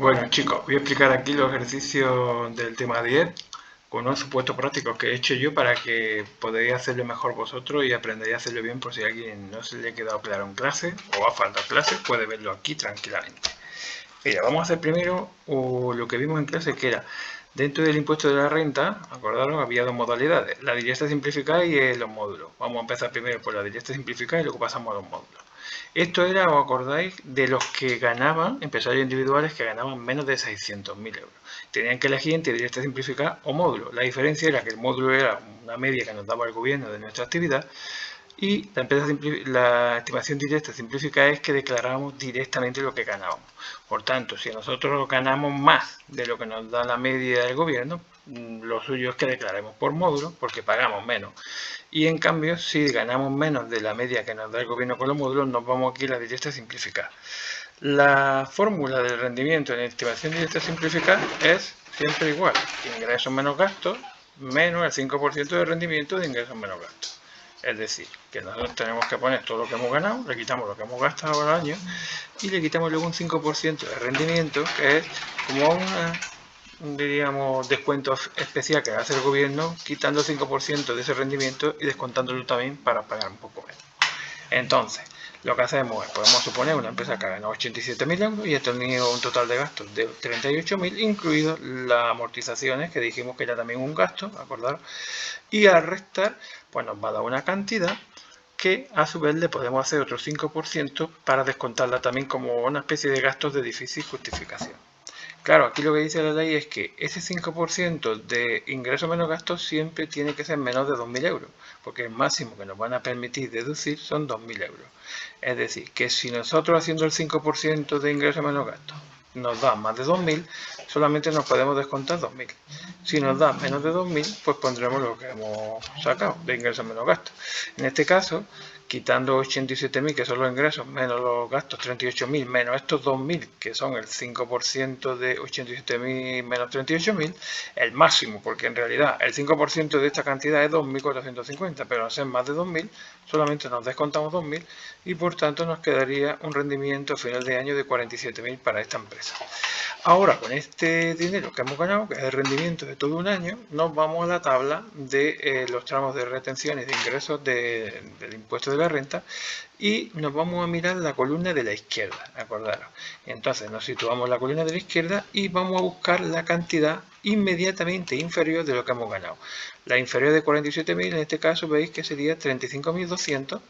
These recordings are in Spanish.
Bueno chicos, voy a explicar aquí los ejercicios del tema 10 con unos supuestos prácticos que he hecho yo para que podáis hacerlo mejor vosotros y aprendáis a hacerlo bien por si a alguien no se le ha quedado claro en clase o ha faltado clase, puede verlo aquí tranquilamente. Mira, vamos a hacer primero lo que vimos en clase, que era dentro del impuesto de la renta. Acordaros, había dos modalidades, la directa simplificada y los módulos. Vamos a empezar primero por la directa simplificada y luego pasamos a los módulos. Esto era, ¿os acordáis?, de los que ganaban, empresarios individuales que ganaban menos de 600.000 euros. Tenían que elegir entre directa simplificada o módulo. La diferencia era que el módulo era una media que nos daba el gobierno de nuestra actividad y la estimación directa simplificada es que declarábamos directamente lo que ganábamos. Por tanto, si nosotros ganamos más de lo que nos da la media del gobierno, lo suyo es que declaremos por módulo porque pagamos menos. Y en cambio, si ganamos menos de la media que nos da el gobierno con los módulos, nos vamos aquí a la directa simplificada. La fórmula del rendimiento en estimación directa simplificada es siempre igual: ingresos menos gastos menos el 5% de rendimiento de ingresos menos gastos. Es decir, que nosotros tenemos que poner todo lo que hemos ganado, le quitamos lo que hemos gastado al año y le quitamos luego un 5% de rendimiento, que es como diríamos, descuento especial que hace el gobierno, quitando el 5% de ese rendimiento y descontándolo también para pagar un poco menos. Entonces, lo que hacemos es, podemos suponer una empresa que ha ganado 87.000 euros y ha tenido un total de gastos de 38.000, incluidos las amortizaciones, que dijimos que era también un gasto, acordaros, y al restar, pues nos va a dar una cantidad que a su vez le podemos hacer otro 5% para descontarla también como una especie de gastos de difícil justificación. Claro, aquí lo que dice la ley es que ese 5% de ingresos menos gastos siempre tiene que ser menos de 2.000 euros, porque el máximo que nos van a permitir deducir son 2.000 euros. Es decir, que si nosotros haciendo el 5% de ingresos menos gastos nos da más de 2.000, solamente nos podemos descontar 2.000. Si nos da menos de 2.000, pues pondremos lo que hemos sacado de ingresos menos gastos. En este caso, quitando 87.000, que son los ingresos, menos los gastos, 38.000, menos estos 2.000, que son el 5% de 87.000 menos 38.000, el máximo, porque en realidad el 5% de esta cantidad es 2.450, pero al ser más de 2.000, solamente nos descontamos 2.000 y por tanto nos quedaría un rendimiento a final de año de 47.000 para esta empresa. Ahora, con este dinero que hemos ganado, que es el rendimiento de todo un año, nos vamos a la tabla de los tramos de retención y de ingresos del impuesto de la renta y nos vamos a mirar la columna de la izquierda, acordaros. Entonces nos situamos en la columna de la izquierda y vamos a buscar la cantidad inmediatamente inferior de lo que hemos ganado. La inferior de 47.000, en este caso veis que sería 35.200,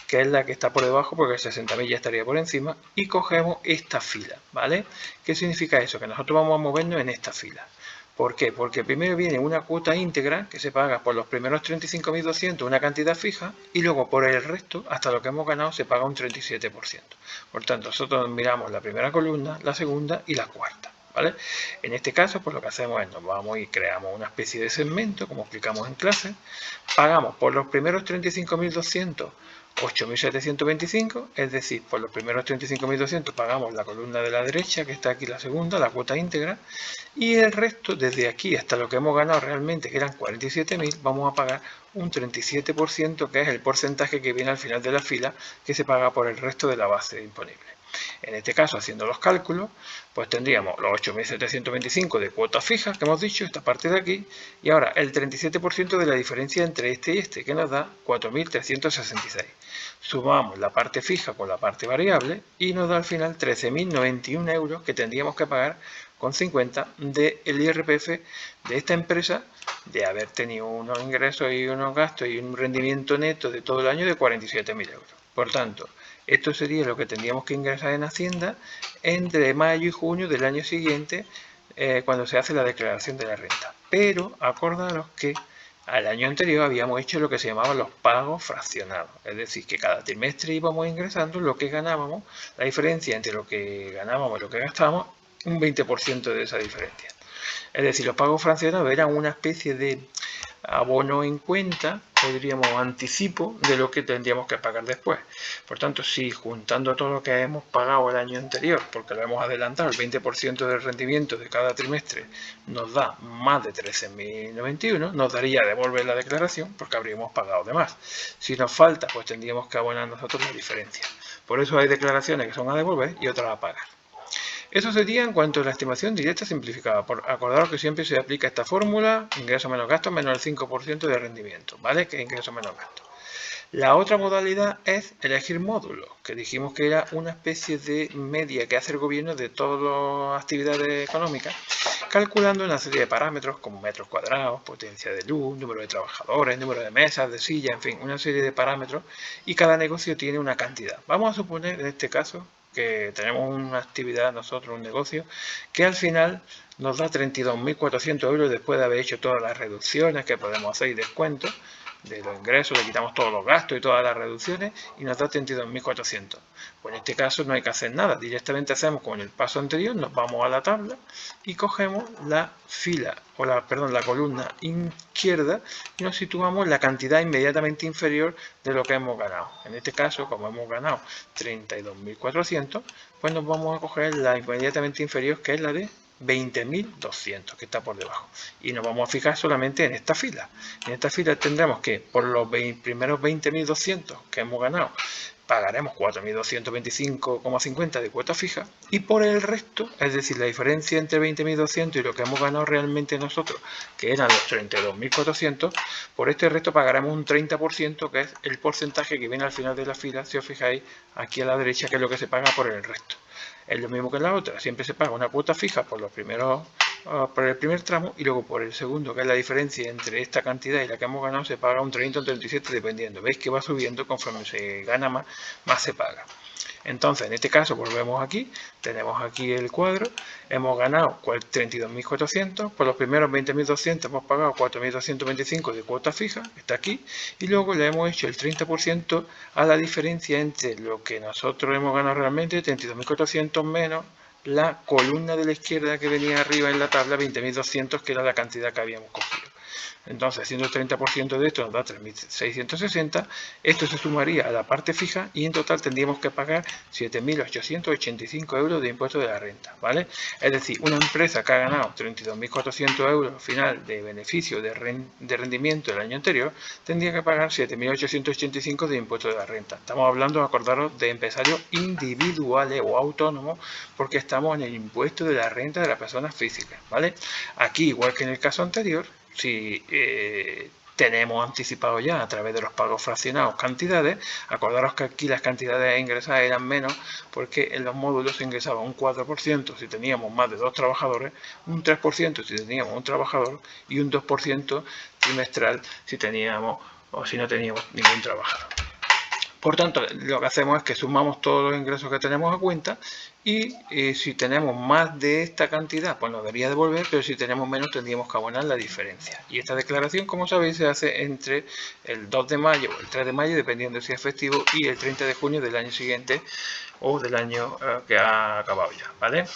que es la que está por debajo porque 60.000 ya estaría por encima, y cogemos esta fila, ¿vale? ¿Qué significa eso? Que nosotros vamos a movernos en esta fila. ¿Por qué? Porque primero viene una cuota íntegra que se paga por los primeros 35.200, una cantidad fija, y luego por el resto, hasta lo que hemos ganado, se paga un 37%. Por tanto, nosotros miramos la primera columna, la segunda y la cuarta, ¿vale? En este caso, pues lo que hacemos es, nos vamos y creamos una especie de segmento, como explicamos en clase, pagamos por los primeros 35.200 8.725, es decir, por los primeros 35.200 pagamos la columna de la derecha, que está aquí la segunda, la cuota íntegra, y el resto, desde aquí hasta lo que hemos ganado realmente, que eran 47.000, vamos a pagar un 37%, que es el porcentaje que viene al final de la fila, que se paga por el resto de la base disponible. En este caso, haciendo los cálculos, pues tendríamos los 8.725 de cuota fija, que hemos dicho, esta parte de aquí, y ahora el 37% de la diferencia entre este y este, que nos da 4.366. Sumamos la parte fija con la parte variable y nos da al final 13.091 euros que tendríamos que pagar con 50 del IRPF de esta empresa, de haber tenido unos ingresos y unos gastos y un rendimiento neto de todo el año de 47.000 euros. Por tanto, esto sería lo que tendríamos que ingresar en Hacienda entre mayo y junio del año siguiente, cuando se hace la declaración de la renta. Pero acordaros que al año anterior habíamos hecho lo que se llamaban los pagos fraccionados, es decir, que cada trimestre íbamos ingresando lo que ganábamos, la diferencia entre lo que ganábamos y lo que gastábamos, un 20% de esa diferencia. Es decir, los pagos fraccionados eran una especie de abono en cuenta, podríamos anticipo de lo que tendríamos que pagar después. Por tanto, si juntando todo lo que hemos pagado el año anterior, porque lo hemos adelantado, el 20% del rendimiento de cada trimestre nos da más de 13.091, nos daría devolver la declaración porque habríamos pagado de más. Si nos falta, pues tendríamos que abonar nosotros la diferencia. Por eso hay declaraciones que son a devolver y otras a pagar. Eso sería en cuanto a la estimación directa simplificada. Acordaros que siempre se aplica esta fórmula, ingreso menos gasto menos el 5% de rendimiento, ¿vale? Que es ingreso menos gasto. La otra modalidad es elegir módulos, que dijimos que era una especie de media que hace el gobierno de todas las actividades económicas, calculando una serie de parámetros como metros cuadrados, potencia de luz, número de trabajadores, número de mesas, de sillas, en fin, una serie de parámetros, y cada negocio tiene una cantidad. Vamos a suponer en este caso que tenemos una actividad nosotros, un negocio, que al final nos da 32.400 euros después de haber hecho todas las reducciones que podemos hacer y descuentos de los ingresos, le quitamos todos los gastos y todas las reducciones y nos da 32.400. Pues en este caso no hay que hacer nada, directamente hacemos como en el paso anterior, nos vamos a la tabla y cogemos la fila, o la columna izquierda y nos situamos la cantidad inmediatamente inferior de lo que hemos ganado. En este caso, como hemos ganado 32.400, pues nos vamos a coger la inmediatamente inferior, que es la de 20.200, que está por debajo, y nos vamos a fijar solamente en esta fila. En esta fila tendremos que por los primeros 20.200 que hemos ganado pagaremos 4.225,50 de cuota fija, y por el resto, es decir, la diferencia entre 20.200 y lo que hemos ganado realmente nosotros, que eran los 32.400, por este resto pagaremos un 30%, que es el porcentaje que viene al final de la fila, si os fijáis aquí a la derecha, que es lo que se paga por el resto. Es lo mismo que en la otra, siempre se paga una cuota fija por por el primer tramo, y luego por el segundo, que es la diferencia entre esta cantidad y la que hemos ganado, se paga un 30 o un 37 dependiendo. Veis que va subiendo conforme se gana más se paga. Entonces, en este caso, volvemos aquí, tenemos aquí el cuadro, hemos ganado 32.400, por los primeros 20.200 hemos pagado 4.225 de cuota fija, está aquí, y luego le hemos hecho el 30% a la diferencia entre lo que nosotros hemos ganado realmente, 32.400 menos la columna de la izquierda que venía arriba en la tabla, 20.200, que era la cantidad que habíamos cogido. Entonces, haciendo el 30% de esto nos da 3.660. Esto se sumaría a la parte fija y en total tendríamos que pagar 7.885 euros de impuesto de la renta, ¿vale? Es decir, una empresa que ha ganado 32.400 euros al final de beneficio de rendimiento del año anterior, tendría que pagar 7.885 de impuesto de la renta. Estamos hablando, acordaros, de empresarios individuales o autónomos, porque estamos en el impuesto de la renta de las personas físicas, ¿vale? Aquí, igual que en el caso anterior, si tenemos anticipado ya a través de los pagos fraccionados cantidades, acordaros que aquí las cantidades ingresadas eran menos porque en los módulos se ingresaba un 4% si teníamos más de 2 trabajadores, un 3% si teníamos un trabajador y un 2% trimestral si teníamos o si no teníamos ningún trabajador. Por tanto, lo que hacemos es que sumamos todos los ingresos que tenemos a cuenta y si tenemos más de esta cantidad, pues nos debería devolver, pero si tenemos menos tendríamos que abonar la diferencia. Y esta declaración, como sabéis, se hace entre el 2 de mayo o el 3 de mayo, dependiendo si es festivo, y el 30 de junio del año siguiente o del año que ha acabado ya, ¿vale?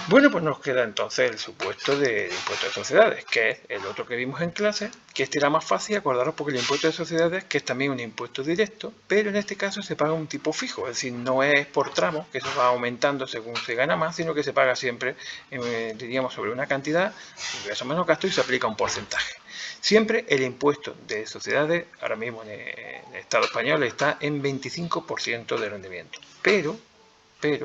Bueno, pues nos queda entonces el supuesto de impuesto de sociedades, que es el otro que vimos en clase, que este era más fácil, acordaros, porque el impuesto de sociedades, que es también un impuesto directo, pero en este caso se paga un tipo fijo, es decir, no es por tramos, que eso va aumentando según se gana más, sino que se paga siempre, diríamos, sobre una cantidad, ingreso menos gasto, y se aplica un porcentaje. Siempre el impuesto de sociedades, ahora mismo en el Estado español, está en 25% de rendimiento, pero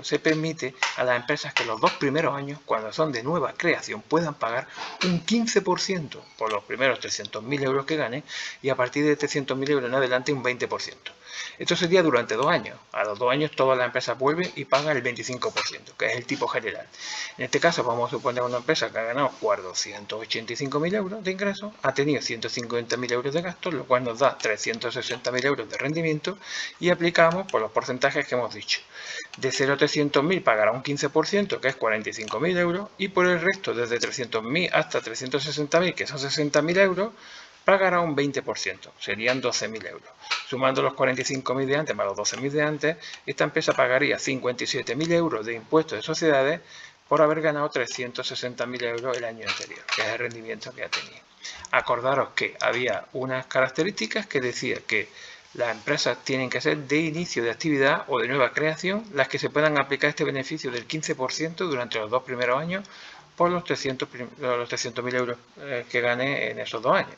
se permite a las empresas que los 2 primeros años, cuando son de nueva creación, puedan pagar un 15% por los primeros 300.000 euros que ganen, y a partir de 300.000 euros en adelante un 20%. Esto sería durante 2 años. A los 2 años todas las empresas vuelven y pagan el 25%, que es el tipo general. En este caso vamos a suponer una empresa que ha ganado 485.000 euros de ingresos, ha tenido 150.000 euros de gastos, lo cual nos da 360.000 euros de rendimiento, y aplicamos por los porcentajes que hemos dicho. De 0 a 300.000 pagará un 15%, que es 45.000 euros, y por el resto, desde 300.000 hasta 360.000, que son 60.000 euros, pagará un 20%, serían 12.000 euros. Sumando los 45.000 de antes más los 12.000 de antes, esta empresa pagaría 57.000 euros de impuestos de sociedades por haber ganado 360.000 euros el año anterior, que es el rendimiento que ha tenido. Acordaros que había unas características que decía que las empresas tienen que ser de inicio de actividad o de nueva creación las que se puedan aplicar este beneficio del 15% durante los 2 primeros años por los 300.000 euros que gane en esos 2 años.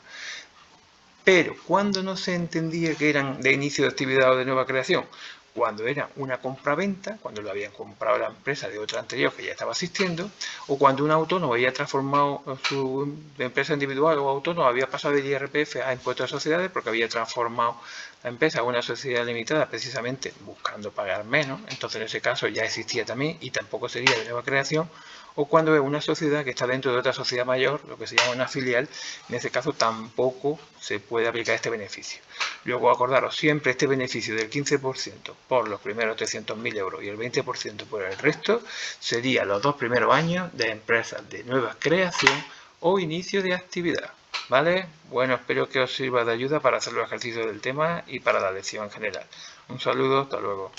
Pero, ¿cuándo no se entendía que eran de inicio de actividad o de nueva creación? cuando era una compra-venta, cuando lo habían comprado la empresa de otra anterior que ya estaba existiendo, o cuando un autónomo había transformado su empresa individual o autónomo, había pasado del IRPF a impuestos de sociedades porque había transformado la empresa a una sociedad limitada precisamente buscando pagar menos, entonces en ese caso ya existía también y tampoco sería de nueva creación, o cuando es una sociedad que está dentro de otra sociedad mayor, lo que se llama una filial, en ese caso tampoco se puede aplicar este beneficio. Luego acordaros siempre este beneficio del 15% por los primeros 300.000 euros y el 20% por el resto sería los 2 primeros años de empresas de nueva creación o inicio de actividad. ¿Vale? Bueno, espero que os sirva de ayuda para hacer los ejercicios del tema y para la lección en general. Un saludo, hasta luego.